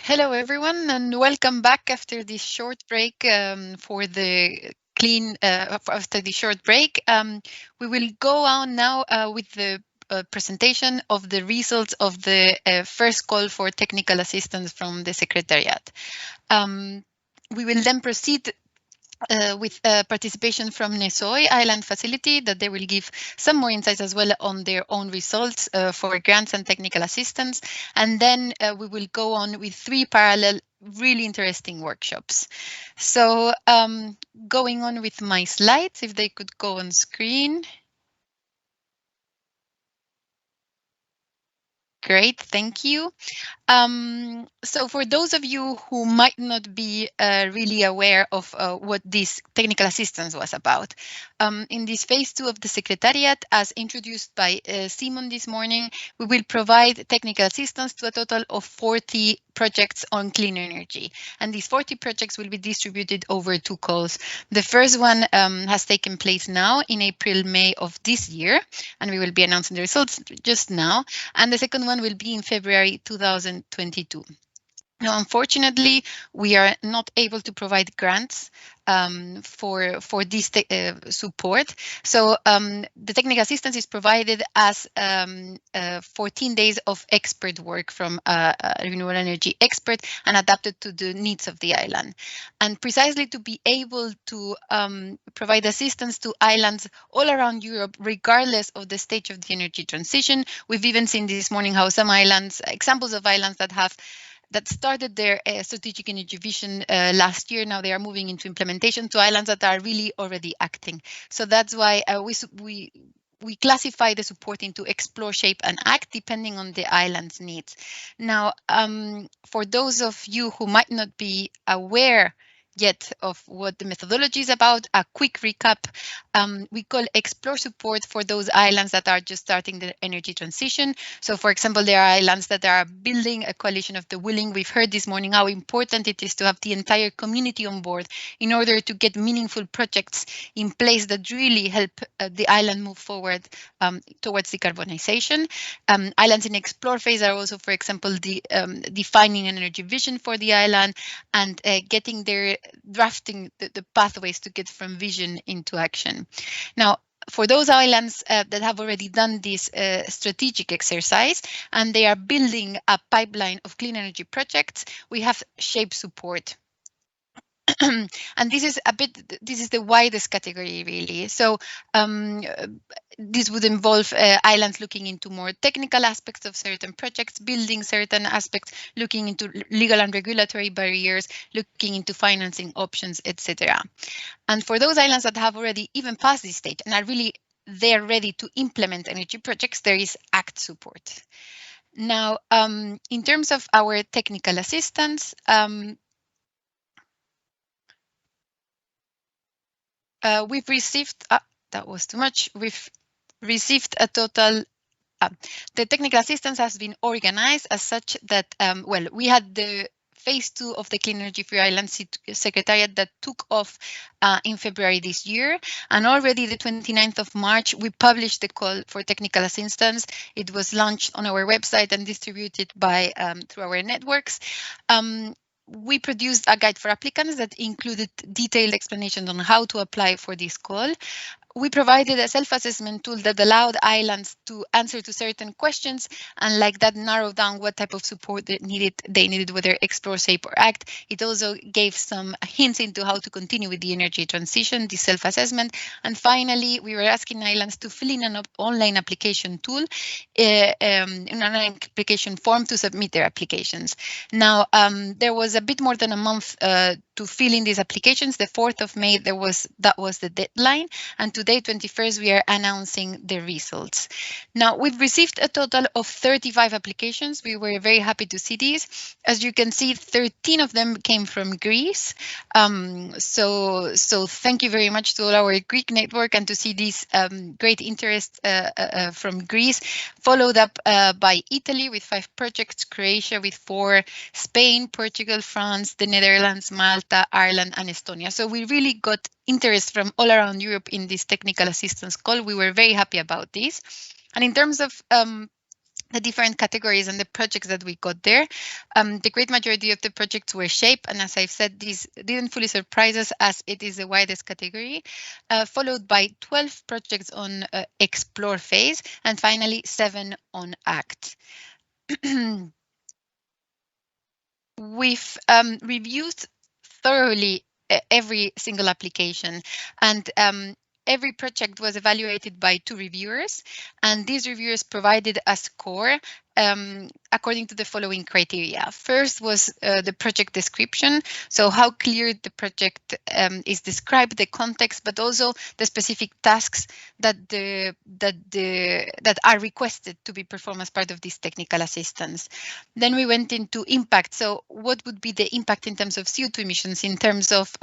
Hello, everyone, and welcome back after this short break for the clean. After the short break, we will go on now with the presentation of the results of the first call for technical assistance from the secretariat. We will then proceed with participation from NESOI Island Facility, that they will give some more insights as well on their own results for grants and technical assistance. And then we will go on with 3 parallel, really interesting workshops. So going on with my slides, if they could go on screen. Great, thank you. So for those of you who might not be really aware of what this technical assistance was about, in this phase 2 of the secretariat, as introduced by Simon this morning, we will provide technical assistance to a total of 40 projects on clean energy. And these 40 projects will be distributed over 2 calls. The first one has taken place now in April, May of this year, and we will be announcing the results just now. And the second one will be in February 2022. Now, unfortunately, we are not able to provide grants for this support. So the technical assistance is provided as 14 days of expert work from a renewable energy expert and adapted to the needs of the island. And precisely to be able to provide assistance to islands all around Europe, regardless of the stage of the energy transition, we've even seen this morning how some islands, examples of islands that started their strategic energy vision last year. Now they are moving into implementation to islands that are really already acting. So that's why we classify the support into explore, shape, and act depending on the island's needs. Now, for those of you who might not be aware yet of what the methodology is about, a quick recap. We call explore support for those islands that are just starting the energy transition. So, for example, there are islands that are building a coalition of the willing. We've heard this morning how important it is to have the entire community on board in order to get meaningful projects in place that really help the island move forward towards decarbonization. Islands in explore phase are also, for example, defining an energy vision for the island and getting their drafting the pathways to get from vision into action. Now, for those islands that have already done this strategic exercise and they are building a pipeline of clean energy projects, we have shape support. And this is the widest category, really. So this would involve islands looking into more technical aspects of certain projects, building certain aspects, looking into legal and regulatory barriers, looking into financing options, etc. And for those islands that have already even passed this stage and are really they're ready to implement energy projects, there is ACT support. Now, in terms of our technical assistance, we've received, that was too much, we've received a total, the technical assistance has been organized as such that, well, we had the phase 2 of the Clean Energy for Islands Secretariat that took off in February this year. And already the 29th of March, we published the call for technical assistance. It was launched on our website and distributed by through our networks. We produced a guide for applicants that included detailed explanations on how to apply for this call. We provided a self-assessment tool that allowed islands to answer to certain questions and like that narrow down what type of support they needed, whether explore, shape, or act. It also gave some hints into how to continue with the energy transition, the self-assessment. And finally, we were asking islands to fill in an online application tool, an online application form to submit their applications. Now, there was a bit more than a month to fill in these applications. The 4th of May, that was the deadline. And today, 21st, we are announcing the results. Now, we've received a total of 35 applications. We were very happy to see these. As you can see, 13 of them came from Greece. So thank you very much to all our Greek network and to see this great interest from Greece, followed up by Italy with 5 projects, Croatia with 4, Spain, Portugal, France, the Netherlands, Malta, Ireland, and Estonia. So we really got interest from all around Europe in this technical assistance call. We were very happy about this. And in terms of the the different categories and the projects that we got there. The great majority of the projects were shape, and as I've said, these didn't fully surprise us as it is the widest category, followed by 12 projects on explore phase, and finally 7 on act. We've reviewed thoroughly every single application, and every project was evaluated by 2 reviewers, and these reviewers provided a score according to the following criteria. First was the project description, so how clear the project is described, the context, but also the specific tasks that are requested to be performed as part of this technical assistance. Then we went into impact. So what would be the impact in terms of CO2 emissions, in terms of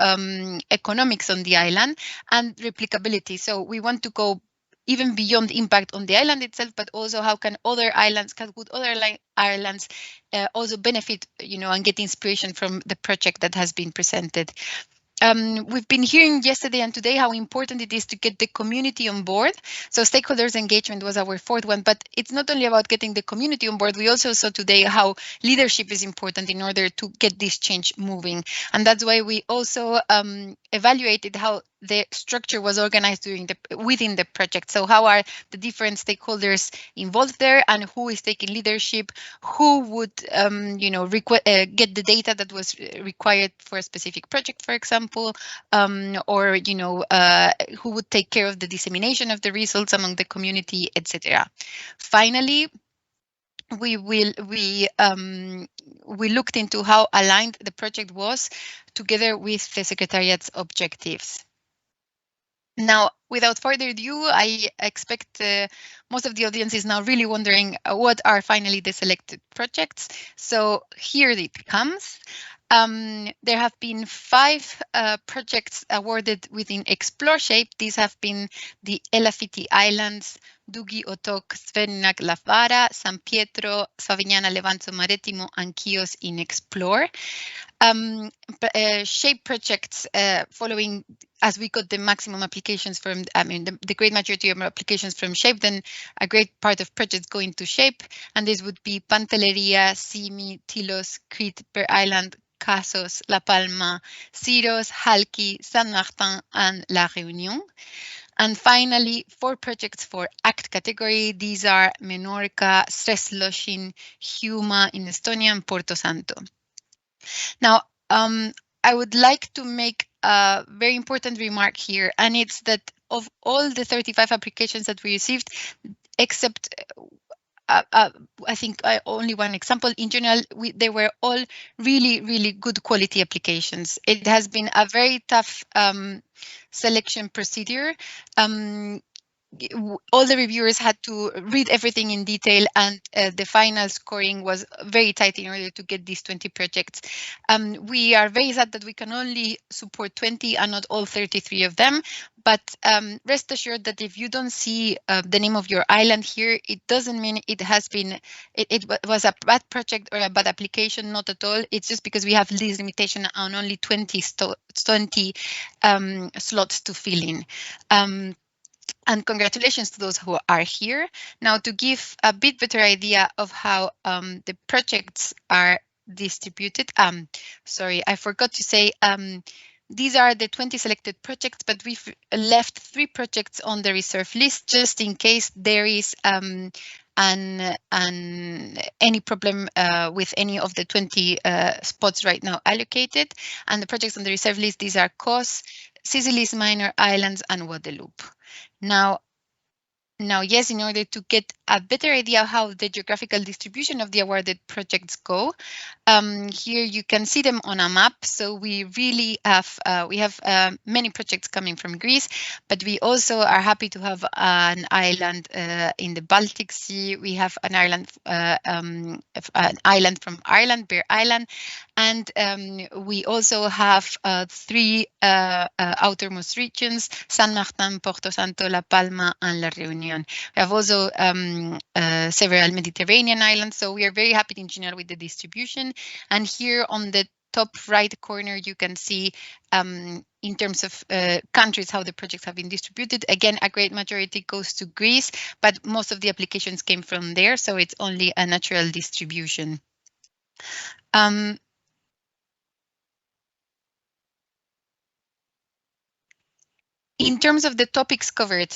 economics on the island, and replicability? So we want to go even beyond impact on the island itself, but also how can other islands, islands also benefit, and get inspiration from the project that has been presented. We've been hearing yesterday and today how important it is to get the community on board. So stakeholders engagement was our 4th one, but it's not only about getting the community on board. We also saw today how leadership is important in order to get this change moving. And that's why we also evaluated how the structure was organized within the project. So how are the different stakeholders involved there, and who is taking leadership, who would get the data that was required for a specific project, for example, or who would take care of the dissemination of the results among the community, etc. Finally, we looked into how aligned the project was together with the secretariat's objectives. Now, without further ado, I expect most of the audience is now really wondering what are finally the selected projects. So here it comes. There have been 5 projects awarded within Explore Shape. These have been the Elafiti Islands, Dugi Otok, Svernak Lavara, San Pietro, Savignana Levanzo Maritimo, and Chios in Explore. Shape projects following, as we got the maximum applications from, the great majority of applications from Shape, then a great part of projects go into Shape, and this would be Pantelleria, Simi, Tilos, Crete, Per Island, Casos, La Palma, Siros, Halki, San Martin, and La Réunion. And finally, 4 projects for ACT category. These are Menorca, Sreslošin, Hiuma in Estonia, and Porto Santo. Now, I would like to make a very important remark here, and it's that of all the 35 applications that we received, except I think only one example, in general, they were all really, really good quality applications. It has been a very tough selection procedure. All the reviewers had to read everything in detail, and the final scoring was very tight in order to get these 20 projects. We are very sad that we can only support 20 and not all 33 of them, but rest assured that if you don't see the name of your island here, it doesn't mean it was a bad project or a bad application, not at all. It's just because we have this limitation on only 20 slots to fill in. And congratulations to those who are here. Now, to give a bit better idea of how the projects are distributed. Sorry, I forgot to say these are the 20 selected projects, but we've left 3 projects on the reserve list just in case there is any problem with any of the 20 spots right now allocated. And the projects on the reserve list, these are Kos, Sicily's Minor Islands, and Guadeloupe. Now, yes, in order to get a better idea of how the geographical distribution of the awarded projects go, here you can see them on a map. So we really have many projects coming from Greece, but we also are happy to have an island in the Baltic Sea. We have an island from Ireland, Bear Island, and we also have 3 outermost regions: San Martin, Porto Santo, La Palma, and La Réunion. We have also several Mediterranean islands, so we are very happy in general with the distribution. And here on the top right corner, you can see in terms of countries how the projects have been distributed. Again, a great majority goes to Greece, but most of the applications came from there, so it's only a natural distribution. In terms of the topics covered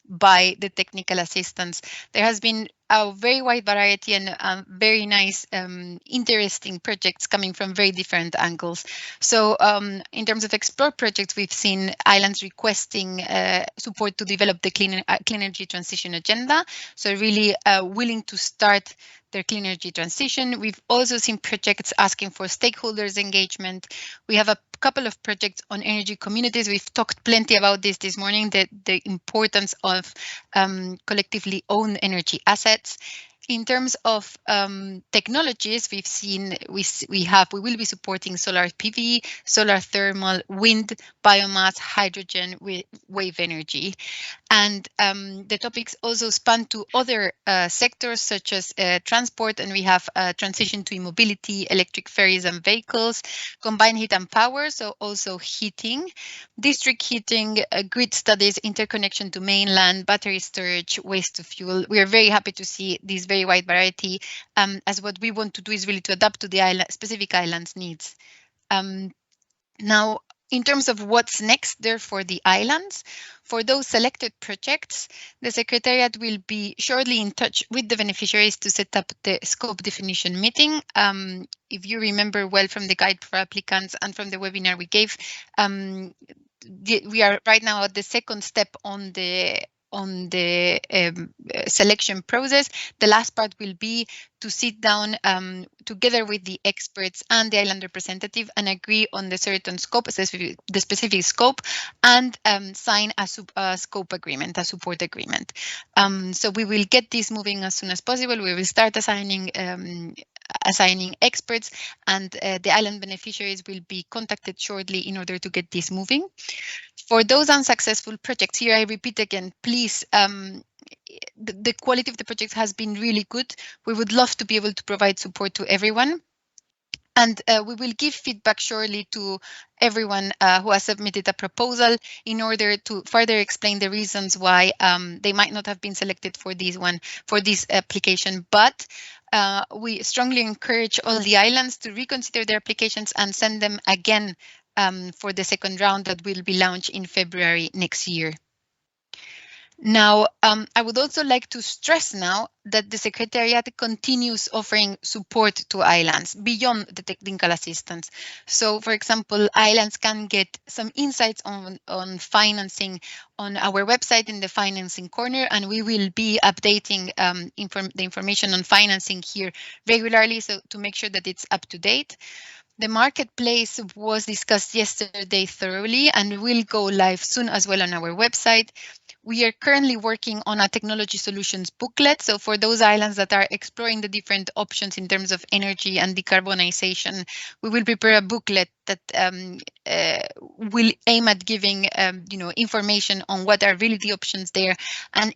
by the technical assistants, there has been a very wide variety and very nice, interesting projects coming from very different angles. So in terms of Explore projects, we've seen islands requesting support to develop the clean energy transition agenda. So really willing to start their clean energy transition. We've also seen projects asking for stakeholders engagement. We have a couple of projects on energy communities. We've talked plenty about this morning, the importance of collectively owned energy assets. In terms of technologies, we've seen we will be supporting solar PV, solar thermal, wind, biomass, hydrogen, wave energy. And the topics also span to other sectors such as transport, and we have transition to e-mobility, electric ferries and vehicles, combined heat and power, so also heating, district heating, grid studies, interconnection to mainland, battery storage, waste to fuel. We are very happy to see this very wide variety, as what we want to do is really to adapt to the specific island's needs. Now, in terms of what's next there for the islands, for those selected projects, the Secretariat will be shortly in touch with the beneficiaries to set up the scope definition meeting. If you remember well from the guide for applicants and from the webinar we gave, we are right now at the second step on the selection process. The last part will be to sit down together with the experts and the island representative and agree on the certain scope, the specific scope, and sign a scope agreement, a support agreement. So we will get this moving as soon as possible. We will start assigning experts, and the island beneficiaries will be contacted shortly in order to get this moving. For those unsuccessful projects, here I repeat again, please, the quality of the project has been really good. We would love to be able to provide support to everyone. And we will give feedback shortly to everyone who has submitted a proposal in order to further explain the reasons why they might not have been selected for this application. But we strongly encourage all the islands to reconsider their applications and send them again for the second round that will be launched in February next year. Now, I would also like to stress now that the Secretariat continues offering support to islands beyond the technical assistance. So, for example, islands can get some insights on financing on our website in the financing corner, and we will be updating the information on financing here regularly, so to make sure that it's up to date. The marketplace was discussed yesterday thoroughly and will go live soon as well on our website. We are currently working on a technology solutions booklet. So for those islands that are exploring the different options in terms of energy and decarbonization, we will prepare a booklet that will aim at giving information on what are really the options there, and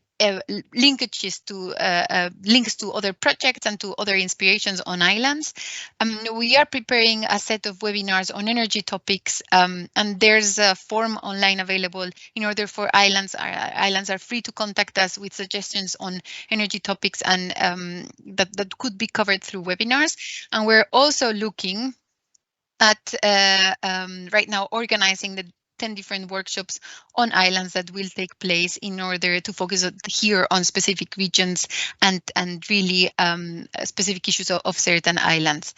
linkages to links to other projects and to other inspirations on islands. We are preparing a set of webinars on energy topics, and there's a form online available in order for islands are free to contact us with suggestions on energy topics, and that could be covered through webinars. And we're also looking at right now organizing the 10 different workshops on islands that will take place in order to focus here on specific regions and really specific issues of certain islands.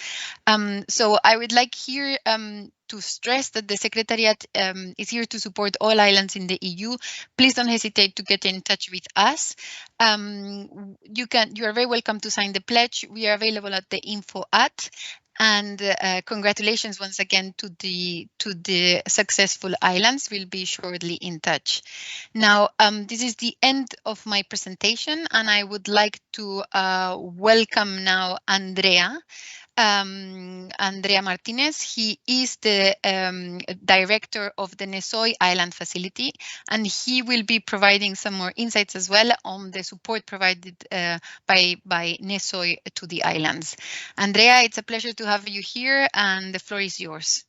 So I would like here to stress that the Secretariat is here to support all islands in the EU. Please don't hesitate to get in touch with us. You are very welcome to sign the pledge. We are available at the info at. And congratulations once again to the successful islands. We'll be shortly in touch. Now, this is the end of my presentation, and I would like to welcome now Andrea. Andrea Martinez. He is the director of the NESOI Island Facility, and he will be providing some more insights as well on the support provided by NESOI to the islands. Andrea, it's a pleasure to have you here, and the floor is yours.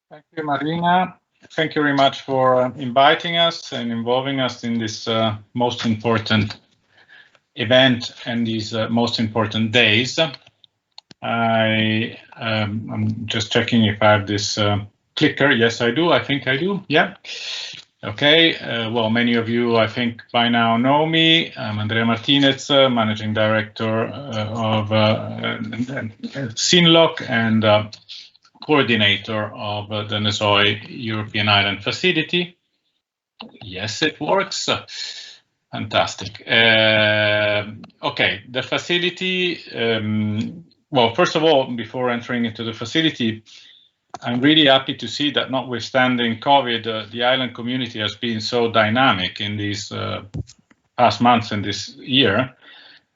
Thank you, Marina. Thank you very much for inviting us and involving us in this most important event and these most important days. I'm just checking if I have this clicker. Yes, I do. I think I do. Yeah. Okay. Well, many of you, I think, by now know me. I'm Andrea Martinez, Managing Director of SINLOC and coordinator of the NESOI European Island Facility. Yes, it works. Fantastic. Okay, the facility, well, first of all, before entering into the facility, I'm really happy to see that notwithstanding COVID, the island community has been so dynamic in these past months and this year,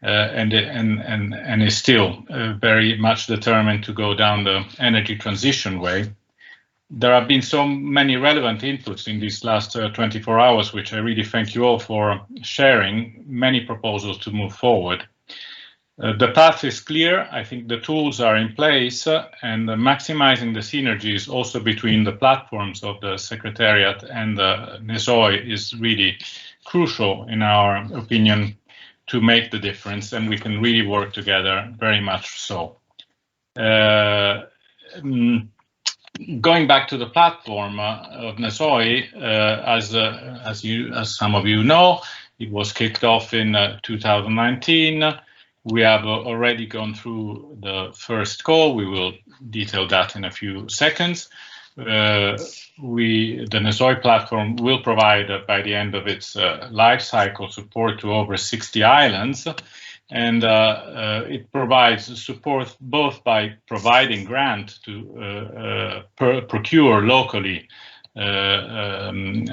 and is still very much determined to go down the energy transition way. There have been so many relevant inputs in these last 24 hours, which I really thank you all for sharing, many proposals to move forward. The path is clear. I think the tools are in place, and maximizing the synergies also between the platforms of the secretariat and the NESOI is really crucial, in our opinion, to make the difference, and we can really work together very much so. Going back to the platform of NESOI, as some of you know, it was kicked off in 2019. We have already gone through the first call. We will detail that in a few seconds. The NESOI platform will provide, by the end of its life cycle, support to over 60 islands. And it provides support both by providing grant to procure locally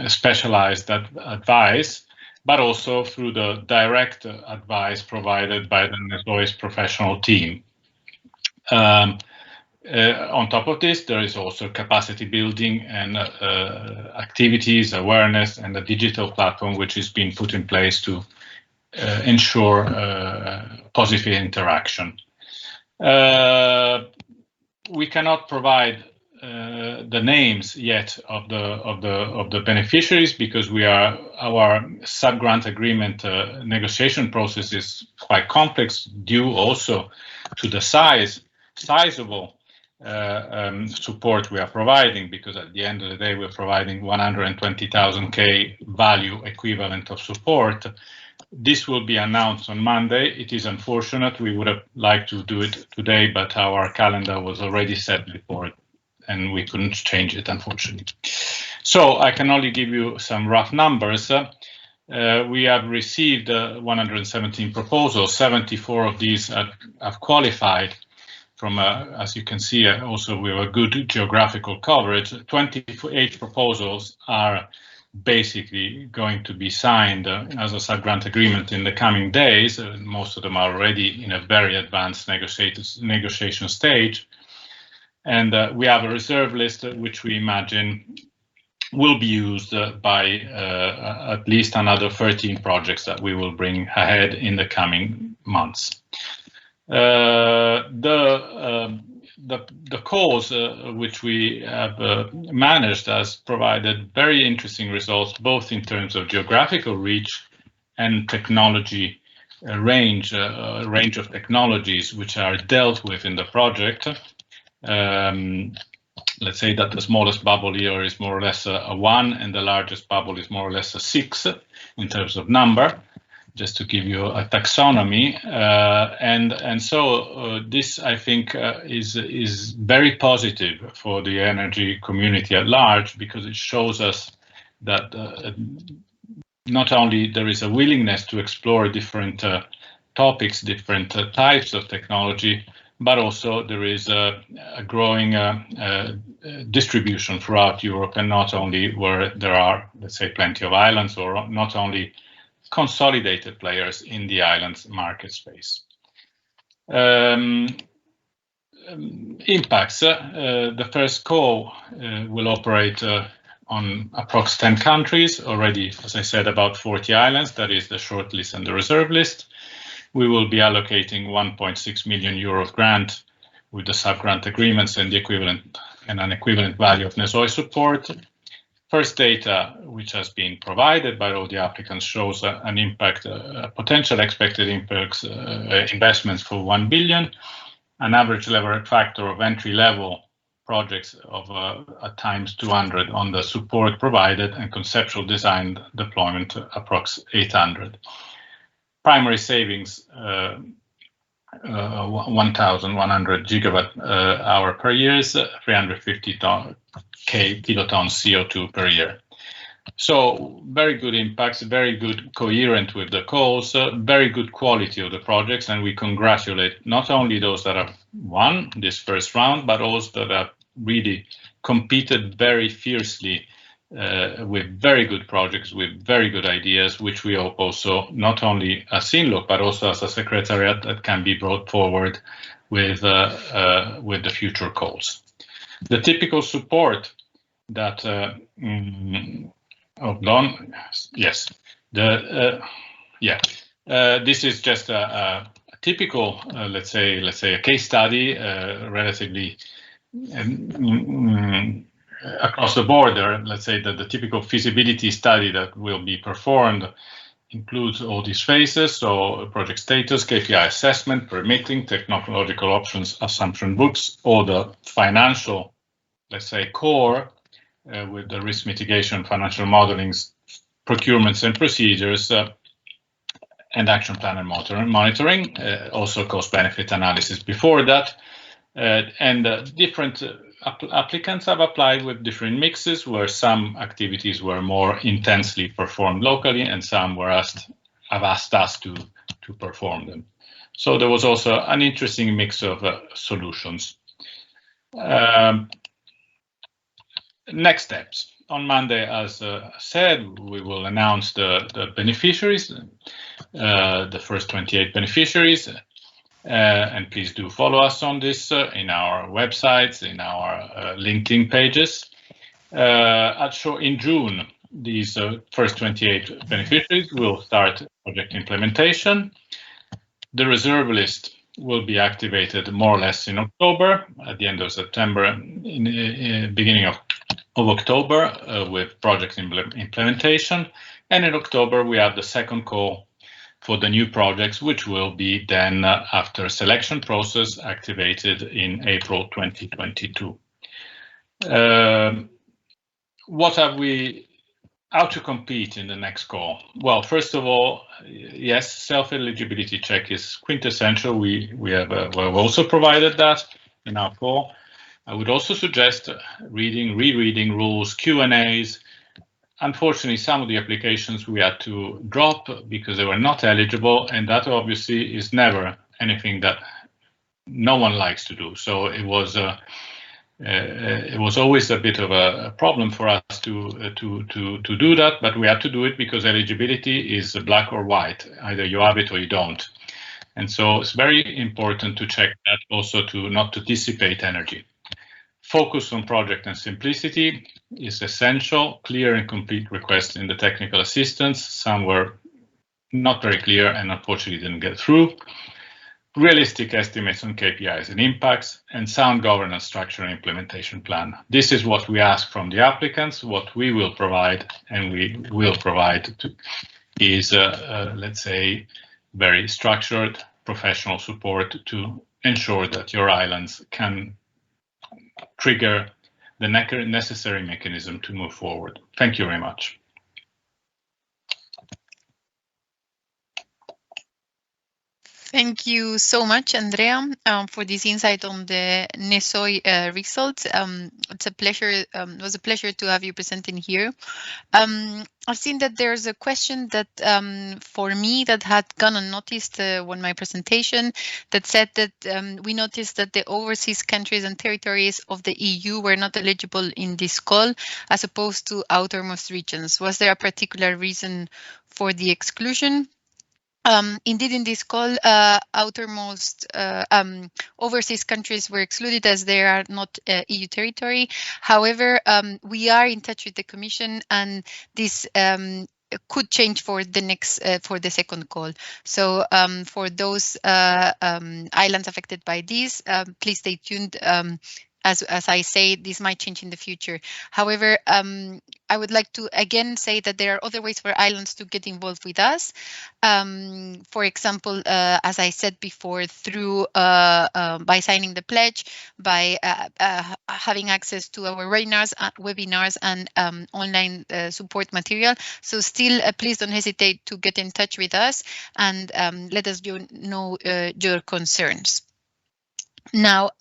specialized advice, but also through the direct advice provided by the NESOI's professional team. On top of this, there is also capacity building and activities, awareness, and a digital platform which is being put in place to ensure positive interaction. We cannot provide the names yet of the beneficiaries because our sub-grant agreement negotiation process is quite complex, due also to the sizable support we are providing, because at the end of the day we're providing 120,000 K value equivalent of support. This will be announced on Monday. It is unfortunate. We would have liked to do it today, but our calendar was already set before and we couldn't change it, unfortunately. So I can only give you some rough numbers. We have received 117 proposals. 74 of these have qualified from, as you can see, also we have a good geographical coverage. 28 proposals are basically going to be signed as a sub-grant agreement in the coming days. Most of them are already in a very advanced negotiation stage. And we have a reserve list which we imagine will be used by at least another 13 projects that we will bring ahead in the coming months. The cause which we have managed has provided very interesting results, both in terms of geographical reach and technology range of technologies which are dealt with in the project. Let's say that the smallest bubble here is more or less a 1, and the largest bubble is more or less a 6 in terms of number, just to give you a taxonomy. And so this, I think, is very positive for the energy community at large, because it shows us that not only there is a willingness to explore different topics, different types of technology, but also there is a growing distribution throughout Europe, and not only where there are, let's say, plenty of islands, or not only consolidated players in the islands market space. impacts. The first call will operate on approx 10 countries, already, as I said, about 40 islands. That is the short list and the reserve list. We will be allocating 1.6 million euro grant with the sub-grant agreements and the equivalent and an equivalent value of NESOI support. First data, which has been provided by all the applicants, shows an impact, potential expected impacts, investments for 1 billion, an average leverage factor of entry-level projects of at times 200 on the support provided, and conceptual design deployment approx 800. Primary savings, 1,100 gigawatt hour per year, 350 kilotons CO2 per year. So very good impacts, very good coherent with the calls, very good quality of the projects, and we congratulate not only those that have won this first round, but also that have really competed very fiercely with very good projects, with very good ideas, which we hope also not only as SINLOC, but also as a secretariat that can be brought forward with the future calls. The typical support that Don, yes, this is just a typical, let's say a case study, relatively across the border. Let's say that the typical feasibility study that will be performed includes all these phases, so project status, KPI assessment, permitting, technological options, assumption books, all the financial, let's say, core with the risk mitigation, financial modelings, procurements and procedures, and action plan and monitoring, also cost-benefit analysis before that. And different applicants have applied with different mixes, where some activities were more intensely performed locally and some have asked us to perform them. So there was also an interesting mix of solutions. Next steps. On Monday, as said, we will announce the beneficiaries, the first 28 beneficiaries. And please do follow us on this in our websites, in our LinkedIn pages. In June, these first 28 beneficiaries will start project implementation. The reserve list will be activated more or less in October, at the end of September, in beginning of October, with project implementation. And in October, we have the second call for the new projects, which will be then, after selection process, activated in April 2022. How to compete in the next call? Well, first of all, yes, self-eligibility check is quintessential. We've also provided that in our call. I would also suggest rereading rules, Q&As. Unfortunately, some of the applications we had to drop because they were not eligible, and that obviously is never anything that no one likes to do. So it was always a bit of a problem for us to do that, but we had to do it because eligibility is black or white. Either you have it or you don't. And so it's very important to check that, also not to dissipate energy. Focus on project and simplicity is essential. Clear and complete requests in the technical assistance. Some were not very clear and unfortunately didn't get through. Realistic estimates on KPIs and impacts, and sound governance structure and implementation plan. This is what we ask from the applicants. What we will provide, and we will provide, is, let's say, very structured professional support to ensure that your islands can trigger the necessary mechanism to move forward. Thank you very much. Thank you so much, Andrea, for this insight on the NESOI results. It's a pleasure. It was a pleasure to have you presenting here. I've seen that there's a question that for me that had gone unnoticed when my presentation, that said that we noticed that the overseas countries and territories of the EU were not eligible in this call as opposed to outermost regions. Was there a particular reason for the exclusion? Indeed, in this call, outermost overseas countries were excluded as they are not EU territory. However, we are in touch with the Commission, and this could change for the next for the second call. So for those islands affected by this, please stay tuned. As I say, this might change in the future. However, I would like to again say that there are other ways for islands to get involved with us. For example, as I said before, through by signing the pledge, by having access to our webinars and online support material. So still, please don't hesitate to get in touch with us and let us know your concerns. Now,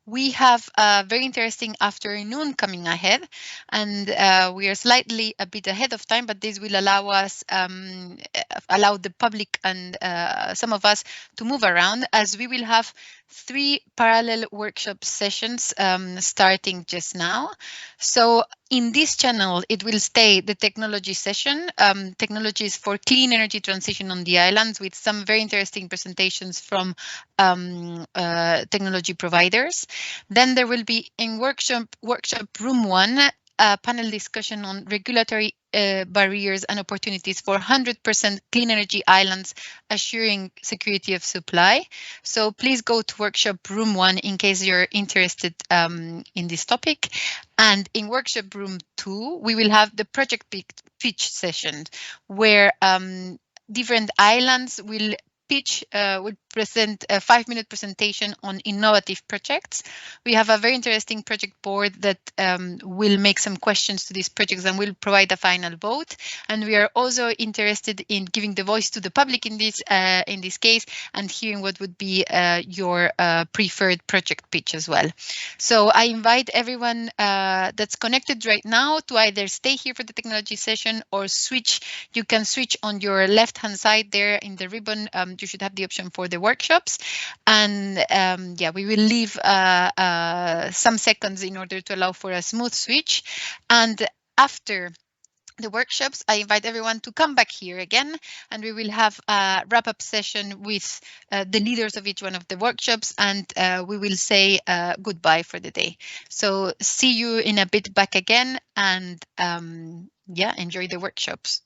we have a very interesting afternoon coming ahead, and we are slightly a bit ahead of time, but this will allow us, allow the public and some of us to move around, as we will have 3 parallel workshop sessions starting just now. So in this channel, it will stay the technology session, technologies for clean energy transition on the islands, with some very interesting presentations from technology providers. Then there will be in workshop room 1 a panel discussion on regulatory barriers and opportunities for 100% clean energy islands, assuring security of supply. So please go to workshop room 1 in case you're interested in this topic. And in workshop room 2, we will have the project pitch session, where different islands will would present a 5-minute presentation on innovative projects. We have a very interesting project board that will make some questions to these projects and will provide a final vote. And we are also interested in giving the voice to the public in this case, and hearing what would be your preferred project pitch as well. So I invite everyone that's connected right now to either stay here for the technology session or switch. You can switch on your left-hand side there in the ribbon. You should have the option for the workshops. And yeah, we will leave some seconds in order to allow for a smooth switch. And after the workshops, I invite everyone to come back here again, and we will have a wrap-up session with the leaders of each one of the workshops, and we will say goodbye for the day. So see you in a bit back again, and yeah, enjoy the workshops.